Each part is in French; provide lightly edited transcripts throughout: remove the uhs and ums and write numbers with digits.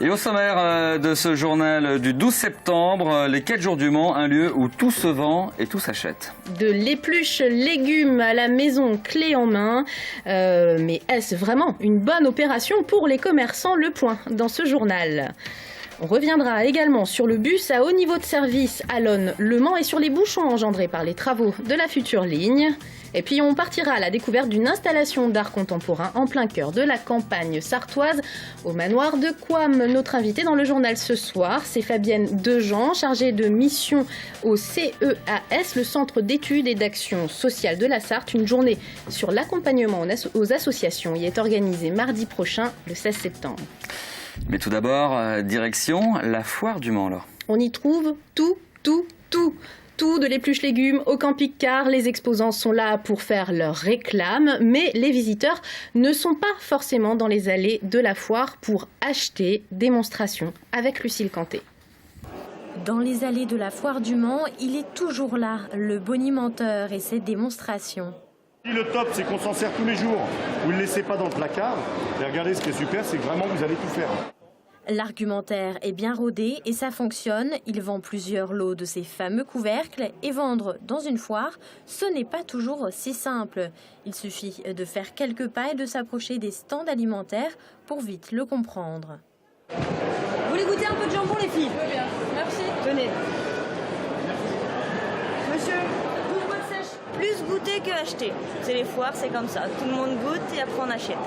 Et au sommaire de ce journal du 12 septembre, les 4 jours du Mans, un lieu où tout se vend et tout s'achète. De l'épluche légumes à la maison clé en main. Mais est-ce vraiment une bonne opération pour les commerçants? Le point dans ce journal. On reviendra également sur le bus à haut niveau de service à Lonne-Le Mans et sur les bouchons engendrés par les travaux de la future ligne. Et puis on partira à la découverte d'une installation d'art contemporain en plein cœur de la campagne sartoise au manoir de Couham. Notre invitée dans le journal ce soir, c'est Fabienne Dejean, chargée de mission au CEAS, le Centre d'études et d'action sociale de la Sarthe. Une journée sur l'accompagnement aux associations y est organisée mardi prochain, le 16 septembre. Mais tout d'abord, direction la foire du Mans. Là. On y trouve tout. Tout, de l'épluche légumes au camping-car. Les exposants sont là pour faire leur réclame, mais les visiteurs ne sont pas forcément dans les allées de la foire pour acheter. Démonstration avec Lucille Canté. Dans les allées de la foire du Mans, il est toujours là, le bonimenteur et ses démonstrations. Le top, c'est qu'on s'en sert tous les jours. Vous ne le laissez pas dans le placard. Et regardez, ce qui est super, c'est que vraiment, vous allez tout faire. L'argumentaire est bien rodé et ça fonctionne. Il vend plusieurs lots de ces fameux couvercles et vendre dans une foire, ce n'est pas toujours si simple. Il suffit de faire quelques pas et de s'approcher des stands alimentaires pour vite le comprendre. Vous voulez goûter un peu de jambon, les filles? Oui, bien. Merci. Tenez. Monsieur, plus goûter que acheter. C'est les foires, c'est comme ça. Tout le monde goûte et après on achète.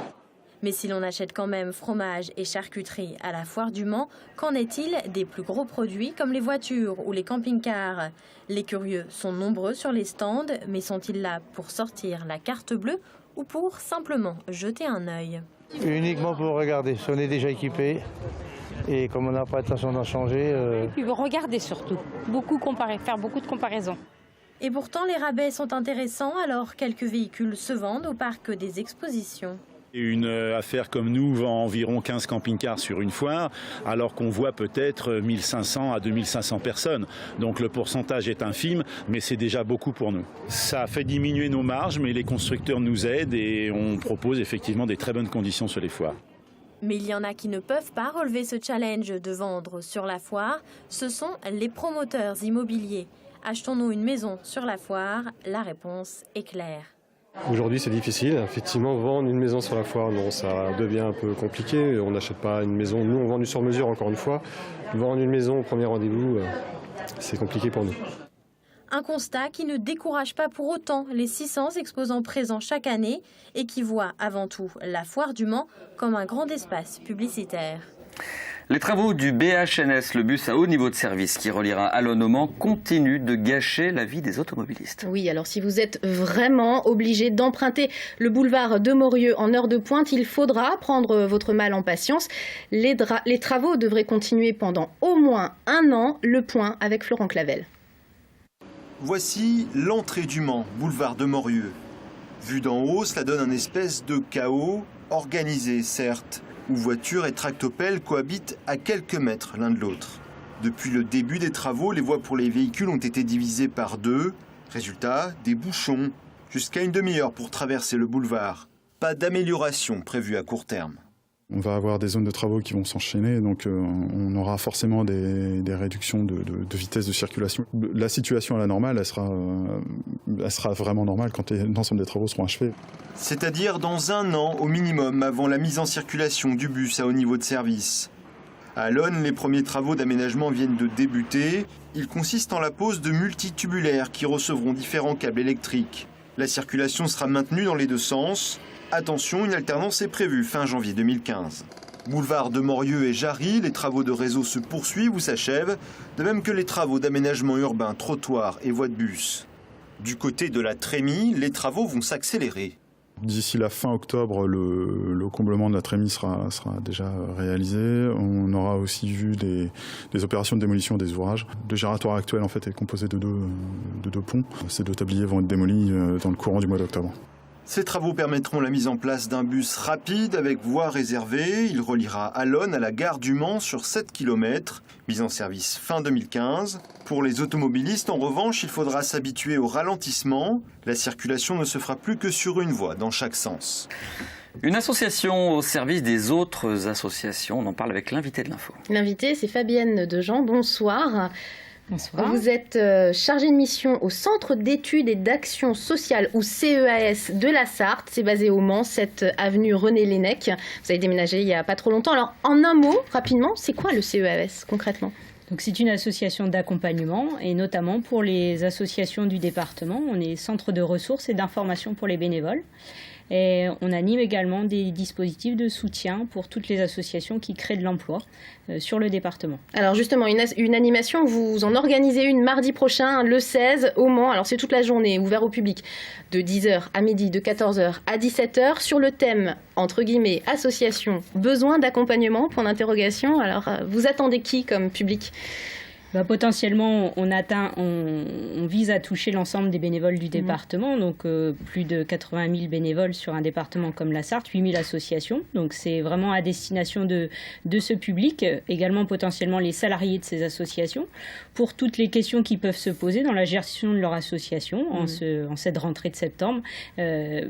Mais si l'on achète quand même fromage et charcuterie à la foire du Mans, qu'en est-il des plus gros produits comme les voitures ou les camping-cars? Les curieux sont nombreux sur les stands, mais sont-ils là pour sortir la carte bleue ou pour simplement jeter un œil? Uniquement pour regarder, si on est déjà équipé. Et comme on n'a pas l'intention d'en changer... Et puis regarder surtout, faire beaucoup de comparaisons. Et pourtant, les rabais sont intéressants, alors quelques véhicules se vendent au parc des expositions. Une affaire comme nous vend environ 15 camping-cars sur une foire, alors qu'on voit peut-être 1500 à 2500 personnes. Donc le pourcentage est infime, mais c'est déjà beaucoup pour nous. Ça fait diminuer nos marges, mais les constructeurs nous aident et on propose effectivement des très bonnes conditions sur les foires. Mais il y en a qui ne peuvent pas relever ce challenge de vendre sur la foire. Ce sont les promoteurs immobiliers. Achetons-nous une maison sur la foire? La réponse est claire. Aujourd'hui, c'est difficile. Effectivement, vendre une maison sur la foire, non, ça devient un peu compliqué. On n'achète pas une maison. Nous, on vend du sur-mesure, encore une fois. Vendre une maison au premier rendez-vous, c'est compliqué pour nous. Un constat qui ne décourage pas pour autant les 600 exposants présents chaque année et qui voient avant tout la foire du Mans comme un grand espace publicitaire. Les travaux du BHNS, le bus à haut niveau de service qui reliera à Lonne au Mans, continuent de gâcher la vie des automobilistes. Oui, alors si vous êtes vraiment obligé d'emprunter le boulevard de Morieux en heure de pointe, il faudra prendre votre mal en patience. Les travaux devraient continuer pendant au moins un an. Le point avec Florent Clavel. Voici l'entrée du Mans, boulevard de Morieux. Vu d'en haut, cela donne un espèce de chaos, organisé certes, où voitures et tractopelles cohabitent à quelques mètres l'un de l'autre. Depuis le début des travaux, les voies pour les véhicules ont été divisées par 2. Résultat, des bouchons, jusqu'à une demi-heure pour traverser le boulevard. Pas d'amélioration prévue à court terme. On va avoir des zones de travaux qui vont s'enchaîner, donc on aura forcément des réductions de vitesse de circulation. La situation à la normale, elle sera vraiment normale quand l'ensemble des travaux seront achevés. C'est-à-dire dans un an au minimum avant la mise en circulation du bus à haut niveau de service. À Lonne, les premiers travaux d'aménagement viennent de débuter. Ils consistent en la pose de multitubulaires qui recevront différents câbles électriques. La circulation sera maintenue dans les deux sens. Attention, une alternance est prévue fin janvier 2015. Boulevard de Morieux et Jarry, les travaux de réseau se poursuivent ou s'achèvent, de même que les travaux d'aménagement urbain, trottoirs et voies de bus. Du côté de la Trémie, les travaux vont s'accélérer. D'ici la fin octobre, le comblement de la Trémie sera déjà réalisé. On aura aussi vu des opérations de démolition des ouvrages. Le giratoire actuel en fait, est composé de deux ponts. Ces 2 tabliers vont être démolis dans le courant du mois d'octobre. Ces travaux permettront la mise en place d'un bus rapide avec voie réservée. Il reliera à Lonne à la gare du Mans sur 7 km, mise en service fin 2015. Pour les automobilistes, en revanche, il faudra s'habituer au ralentissement. La circulation ne se fera plus que sur une voie dans chaque sens. Une association au service des autres associations, on en parle avec l'invité de l'info. L'invité, c'est Fabienne Dejean, bonsoir. Bonsoir. Vous êtes chargée de mission au Centre d'études et d'action sociale, ou CEAS, de la Sarthe. C'est basé au Mans, cette avenue René Laennec. Vous avez déménagé il n'y a pas trop longtemps. Alors, en un mot, rapidement, c'est quoi le CEAS concrètement ? Donc c'est une association d'accompagnement et notamment pour les associations du département. On est centre de ressources et d'information pour les bénévoles. Et on anime également des dispositifs de soutien pour toutes les associations qui créent de l'emploi sur le département. Alors justement, une animation, vous en organisez une mardi prochain, le 16, au Mans. Alors c'est toute la journée, ouvert au public, de 10h à midi, de 14h à 17h, sur le thème, entre guillemets, association, besoin d'accompagnement, point d'interrogation. Alors vous attendez qui comme public ? Potentiellement, on vise à toucher l'ensemble des bénévoles du département, donc plus de 80 000 bénévoles sur un département comme la Sarthe, 8 000 associations. Donc c'est vraiment à destination de ce public, également potentiellement les salariés de ces associations, pour toutes les questions qui peuvent se poser dans la gestion de leur association en cette rentrée de septembre.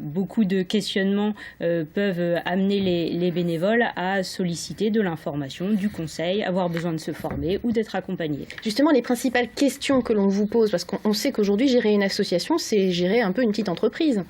Beaucoup de questionnements peuvent amener les bénévoles à solliciter de l'information, du conseil, avoir besoin de se former ou d'être accompagnés. Justement, les principales questions que l'on vous pose, parce qu'on sait qu'aujourd'hui, gérer une association, c'est gérer un peu une petite entreprise.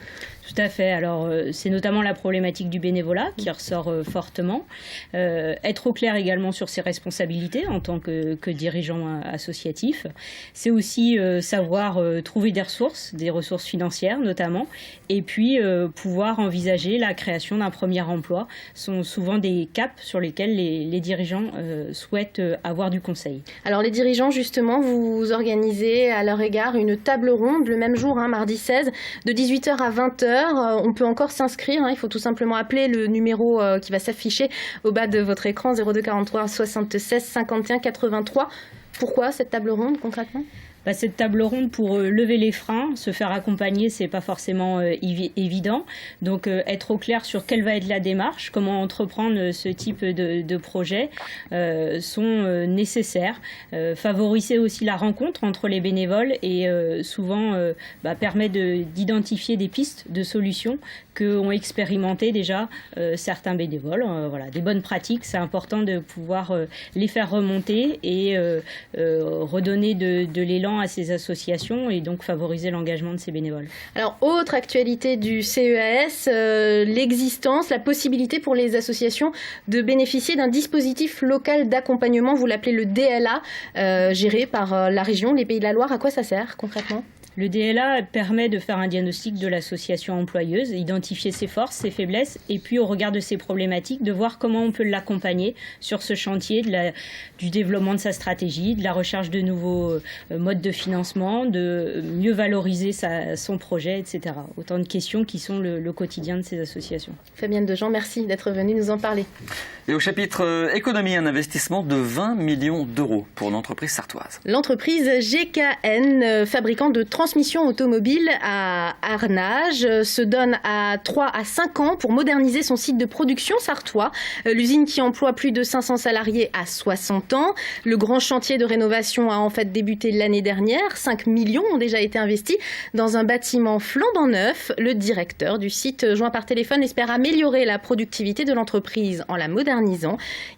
Tout à fait. Alors, c'est notamment la problématique du bénévolat qui ressort fortement. Être au clair également sur ses responsabilités en tant que dirigeant associatif. C'est aussi savoir trouver des ressources financières notamment, et puis pouvoir envisager la création d'un premier emploi. Ce sont souvent des caps sur lesquels les dirigeants souhaitent avoir du conseil. Alors, les dirigeants, justement, vous organisez à leur égard une table ronde le même jour, mardi 16, de 18h à 20h. On peut encore s'inscrire, il faut tout simplement appeler le numéro qui va s'afficher au bas de votre écran, 02 43 76 51 83. Pourquoi cette table ronde concrètement ? Cette table ronde pour lever les freins, se faire accompagner, c'est pas forcément évident. Donc être au clair sur quelle va être la démarche, comment entreprendre ce type de projet sont nécessaires. Favoriser aussi la rencontre entre les bénévoles et souvent permet d'identifier des pistes de solutions qu'ont expérimenté déjà certains bénévoles. Des bonnes pratiques, c'est important de pouvoir les faire remonter et redonner de l'élan à ces associations et donc favoriser l'engagement de ces bénévoles. Alors, autre actualité du CEAS, l'existence, la possibilité pour les associations de bénéficier d'un dispositif local d'accompagnement, vous l'appelez le DLA, géré par la région, les Pays de la Loire. À quoi ça sert concrètement ? Le DLA permet de faire un diagnostic de l'association employeuse, identifier ses forces, ses faiblesses, et puis au regard de ses problématiques, de voir comment on peut l'accompagner sur ce chantier du développement de sa stratégie, de la recherche de nouveaux modes de financement, de mieux valoriser son projet, etc. Autant de questions qui sont le quotidien de ces associations. Fabienne Dejean, merci d'être venue nous en parler. Et au chapitre économie, un investissement de 20 millions d'euros pour l'entreprise sartoise. L'entreprise GKN, fabricant de transmission automobile à Arnage, se donne à 3 à 5 ans pour moderniser son site de production sartois. L'usine qui emploie plus de 500 salariés a 60 ans. Le grand chantier de rénovation a en fait débuté l'année dernière. 5 millions ont déjà été investis dans un bâtiment flambant neuf. Le directeur du site, joint par téléphone, espère améliorer la productivité de l'entreprise en la modernisant.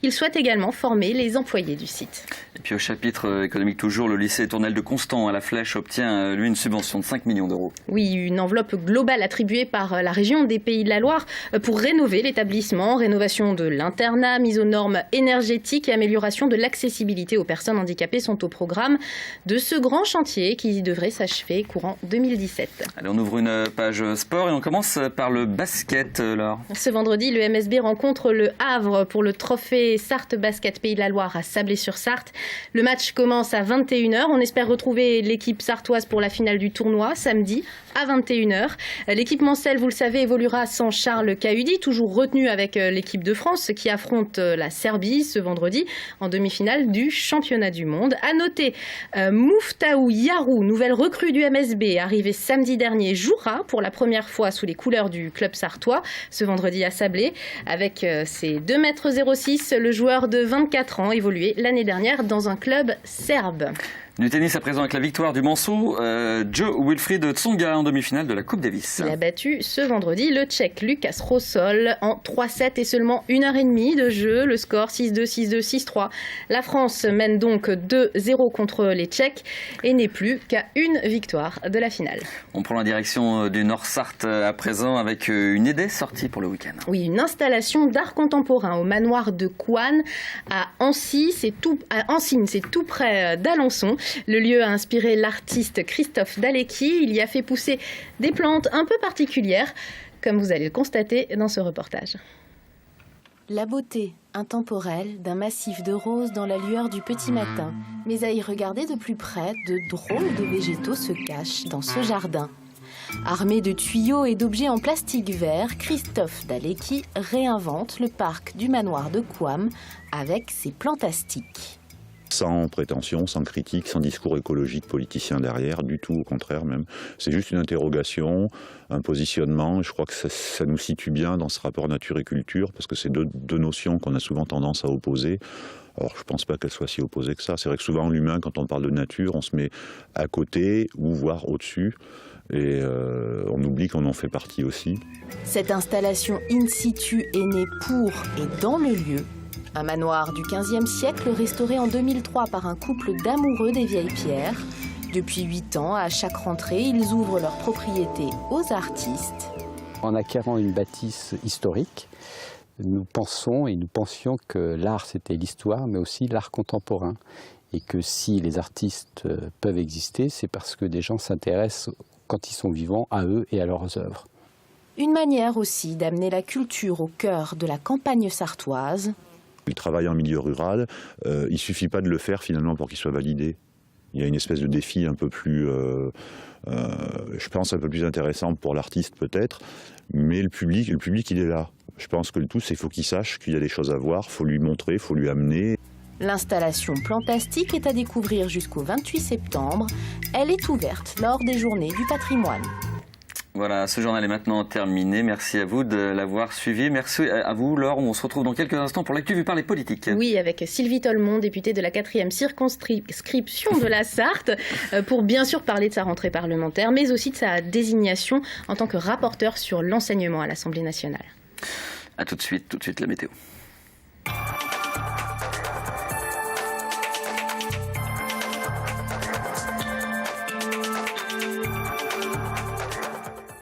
Il souhaite également former les employés du site. Et puis au chapitre économique toujours, le lycée Tournelle de Constant à La Flèche obtient lui une subvention de 5 millions d'euros. Oui, une enveloppe globale attribuée par la région des Pays de la Loire pour rénover l'établissement, rénovation de l'internat, mise aux normes énergétiques et amélioration de l'accessibilité aux personnes handicapées sont au programme de ce grand chantier qui devrait s'achever courant 2017. Allez, on ouvre une page sport et on commence par le basket, Laure. Ce vendredi, le MSB rencontre le Havre pour le trophée Sarthe Basket Pays de la Loire à Sablé-sur-Sarthe. Le match commence à 21h. On espère retrouver l'équipe sartoise pour la finale du tournoi samedi à 21h. L'équipe Mancel, vous le savez, évoluera sans Charles Cahudi, toujours retenu avec l'équipe de France qui affronte la Serbie ce vendredi en demi-finale du championnat du monde. À noter, Mouftaou Yarou, nouvelle recrue du MSB, arrivée samedi dernier, jouera pour la première fois sous les couleurs du club sartois ce vendredi à Sablé. Avec ses 2,06 m, le joueur de 24 ans évoluait l'année dernière dans un club serbe. Du tennis à présent avec la victoire du Manceau, Joe Wilfried Tsonga en demi-finale de la Coupe Davis. Il a battu ce vendredi le Tchèque Lukáš Rosol en 3-7 et seulement 1h30 de jeu. Le score 6-2, 6-2, 6-3. La France mène donc 2-0 contre les Tchèques et n'est plus qu'à une victoire de la finale. On prend la direction du Nord-Sarthe à présent avec une idée sortie pour le week-end. Oui, une installation d'art contemporain au manoir de Couannes à Ancy, c'est tout près d'Alençon. Le lieu a inspiré l'artiste Christophe Dalecki. Il y a fait pousser des plantes un peu particulières, comme vous allez le constater dans ce reportage. La beauté intemporelle d'un massif de roses dans la lueur du petit matin. Mais à y regarder de plus près, de drôles de végétaux se cachent dans ce jardin. Armé de tuyaux et d'objets en plastique vert, Christophe Dalecki réinvente le parc du manoir de Couannes avec ses plantastiques. Sans prétention, sans critique, sans discours écologique politicien derrière, du tout, au contraire même. C'est juste une interrogation, un positionnement. Je crois que ça nous situe bien dans ce rapport nature et culture, parce que c'est deux notions qu'on a souvent tendance à opposer. Alors je ne pense pas qu'elles soient si opposées que ça. C'est vrai que souvent l'humain, quand on parle de nature, on se met à côté ou voire au-dessus. Et on oublie qu'on en fait partie aussi. Cette installation in situ est née pour et dans le lieu. Un manoir du XVe siècle restauré en 2003 par un couple d'amoureux des vieilles pierres. Depuis 8 ans, à chaque rentrée, ils ouvrent leur propriété aux artistes. En acquérant une bâtisse historique, nous pensions que l'art c'était l'histoire, mais aussi l'art contemporain. Et que si les artistes peuvent exister, c'est parce que des gens s'intéressent quand ils sont vivants à eux et à leurs œuvres. Une manière aussi d'amener la culture au cœur de la campagne sartoise. Le travail en milieu rural, il ne suffit pas de le faire finalement pour qu'il soit validé. Il y a une espèce de défi un peu plus, je pense, un peu plus intéressant pour l'artiste peut-être, mais le public il est là. Je pense que le tout, c'est qu'il faut qu'il sache qu'il y a des choses à voir, il faut lui montrer, il faut lui amener. L'installation Plantastique est à découvrir jusqu'au 28 septembre. Elle est ouverte lors des Journées du patrimoine. Voilà, ce journal est maintenant terminé. Merci à vous de l'avoir suivi. Merci à vous, Laure. On se retrouve dans quelques instants pour l'actu vue par les politiques. Oui, avec Sylvie Tolmont, députée de la 4e circonscription de la Sarthe, pour bien sûr parler de sa rentrée parlementaire, mais aussi de sa désignation en tant que rapporteur sur l'enseignement à l'Assemblée nationale. À tout de suite la météo.